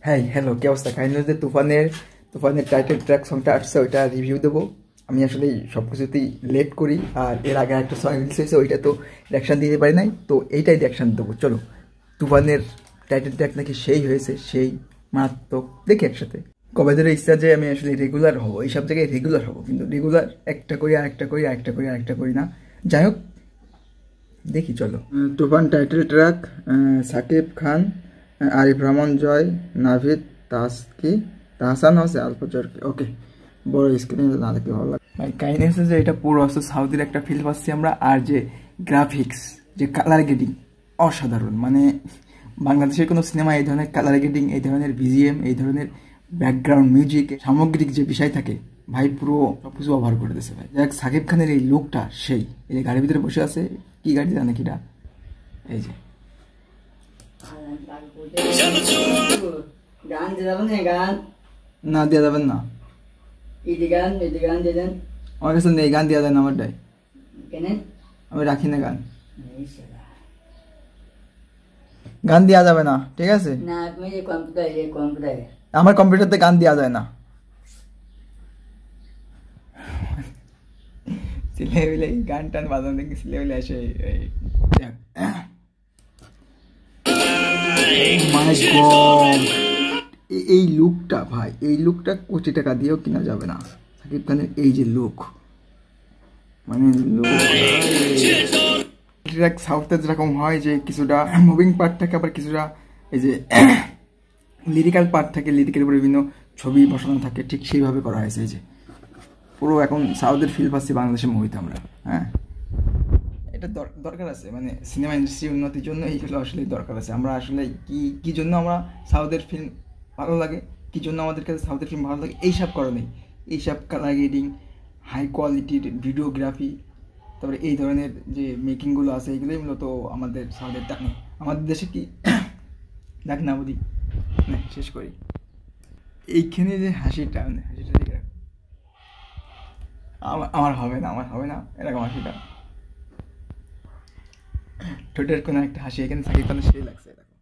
হ্যাঁ হ্যালো, কি অবস্থা? কাহিনী যে তুফানের তুফানের টাইটেল ট্র্যাক সংটা আসছে, ওইটা রিভিউ দেবো। আমি আসলে সব কিছুতেই লেট করি, আর এর আগে একটা সং রিলিজ হয়েছে, ওইটা তো রিয়াকশান দিতে পারি নাই, তো এইটাই রিয়াকশান দেবো। চলো, তুফানের টাইটেল ট্র্যাক নাকি সেই হয়েছে, সেই মারাত্মক। দেখি একসাথে। কবে ধরে ইচ্ছা যে আমি আসলে রেগুলার হবো, এইসব জায়গায় রেগুলার হবো, কিন্তু রেগুলার একটা করি আরেকটা করি আরেকটা করি আরেকটা করি না। যাই হোক, দেখি চলো। তুফান টাইটেল ট্র্যাক, সাকিব খান, আরিফ রহমান জয়, নাভিদ তাসকি, তাহসান হচ্ছে আলফাজরকে। ওকে, বড় স্ক্রিনে না দেখলে ভালো লাগে। ভাই কাহিনী হচ্ছে যে এটা পুরো হচ্ছে সাউথের একটা ফিল পাচ্ছি আমরা, আর যে গ্রাফিক্স, যে কালার গ্রেডিং অসাধারণ। মানে বাংলাদেশের কোনো সিনেমা এই ধরনের কালার গ্রেডিং, এই ধরনের বিজিএম, এই ধরনের ব্যাকগ্রাউন্ড মিউজিক, সামগ্রিক যে বিষয় থাকে ভাই, পুরো সব কিছু ওভার করে দিয়েছে ভাই। যাক, সাকিব খানের এই লুকটা সেই, এই যে গাড়ির ভিতরে বসে আছে, কি গাড়ি জানে কিটা, এই যে গান দিয়ে যাবেন না, গান না দেওয়া যাবেন না, ইদি গান দিয়ে দেন। আমার কাছে নেই গান দেওয়া যায় না, আমারটাই কেন আমি রাখি না গান, গান দেওয়া যাবে না, ঠিক আছে? না, তুমি যে কম্পিউটার আমার কম্পিউটারতে গান দেওয়া যায় না। সিলে বিলে গান টান বাজানো দেখি, সিলে বিলে এসে এই লুকটা ভাই, এই লুকটা কোটি টাকা দিয়েও কিনা যাবে না। সাকিব খানের এই যে লুক, মানে লুক সাউথে যেরকম হয় যে কিছুটা মুভিং পার্ট থাকে, আবার কিছুটা এই যে লিরিক্যাল পার্ট থাকে, লিরিকের উপরে বিভিন্ন ছবি বসানো থাকে, ঠিক সেইভাবে করা হয়েছে। এই যে পুরো এখন সাউথের ফিল পাচ্ছি বাংলাদেশের মুভিতে আমরা। হ্যাঁ, এটা দরকার আছে, মানে সিনেমা ইন্ডাস্ট্রি উন্নতির জন্য এইগুলো আসলে দরকার আছে। আমরা আসলে কি জন্য আমরা সাউথের ফিল্ম ভালো লাগে, কি জন্য আমাদের কাছে সাউথের ফিল্ম ভালো লাগে, এইসব কারণেই। এইসব কালার গ্রেডিং, হাই কোয়ালিটির ভিডিওগ্রাফি, তারপরে এই ধরনের যে মেকিংগুলো আছে, এইগুলোই মূলত আমাদের সাউথের টানে। আমাদের দেশে কি দেখ না বুঝি না, শেষ করি। এইখানে যে হাসিটা, মানে হাসিটা ঠিক রাখ, আমার হবে না এরকম হাসিটা। ঠোঁটের কোনো একটা হাসি এখানে সাকিব খানের সেই লাগছে, দেখো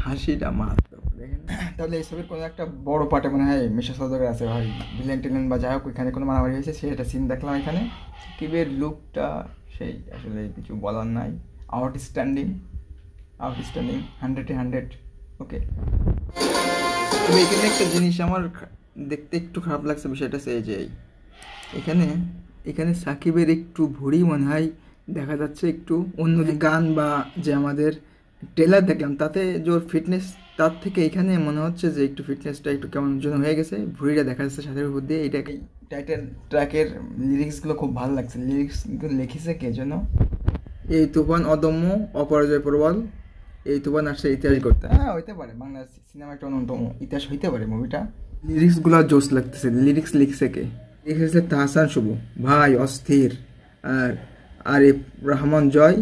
হাসিটা মারাত্মক। দেখেন, তাহলে এইসবের কোনো একটা বড় পার্টে মনে হয় মিশা সওদাগর আছে ভাই, ভিলেন টিলেন বা যাই হোক, ওইখানে কোনো মারামারি হয়েছে, সেটা সিন দেখলাম এখানে। সাকিবের লুকটা সেই, আসলে কিছু বলার নাই। আউটস্ট্যান্ডিং 100-100। ওকে, তবে এখানে একটা জিনিস আমার দেখতে একটু খারাপ লাগছে, বিষয়টা সেই যে এখানে সাকিবের একটু ভুঁড়ি মনে হয় দেখা যাচ্ছে একটু। অন্য গান বা যে আমাদের ট্রেলার দেখলাম, তাতে যে ফিটনেস, তার থেকে এখানে মনে হচ্ছে যে একটু ফিটনেসটা একটু কেমন যেন হয়ে গেছে, ভুঁড়িটা দেখা যাচ্ছে সাথের উপর দিয়ে। এইটাকে টাইটেল ট্র্যাকের লিরিক্সগুলো খুব ভালো লাগছে। লিরিক্সগুলো লিখেছে কে যেন, এই তুফান অদম্য অপরাজয় প্রবল, এই তুফান আসছে ইতিহাস করতে। হ্যাঁ, হইতে পারে, বাংলা সিনেমা একটা অন্যতম ইতিহাস হইতে পারে মুভিটা। লিরিক্সগুলো জোস লাগতেছে। লিরিক্স লিখছে কে? লিখেছে তাহসান শুভ ভাই, অস্থির। আর আরিফ রহমান জয়,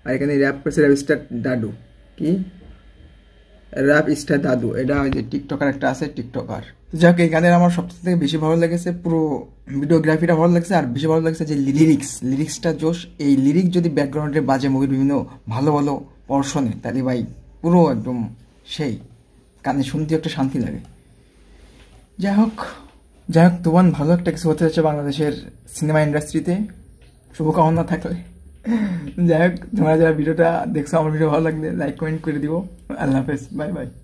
আর এখানে র্যাপ করছে র্যাপ স্টার দাদু। কি র্যাপ স্টার দাদু? এটা ওই যে টিকটকার একটা আছে, টিকটকার। যাক, এই গানের আমার সবথেকে বেশি ভালো লেগেছে পুরো ভিডিওগ্রাফিটা ভালো লাগছে, আর বেশি ভালো লাগছে যে লিরিক্সটা জোশ। এই লিরিক্স যদি ব্যাকগ্রাউন্ডে বাজে মুভির বিভিন্ন ভালো ভালো পর্শনে, তাহলে ভাই পুরো একদম সেই, কানে শুনতে একটা শান্তি লাগে। যাই হোক, তুফান ভালো একটা কিছু হতে যাচ্ছে বাংলাদেশের সিনেমা ইন্ডাস্ট্রিতে, শুভকামনা থাকলে। যাই হোক, তোমরা যারা ভিডিওটা দেখছো, আমার ভিডিও ভালো লাগলে লাইক কমেন্ট করে দিও। আল্লাহ হাফেজ, বাই বাই।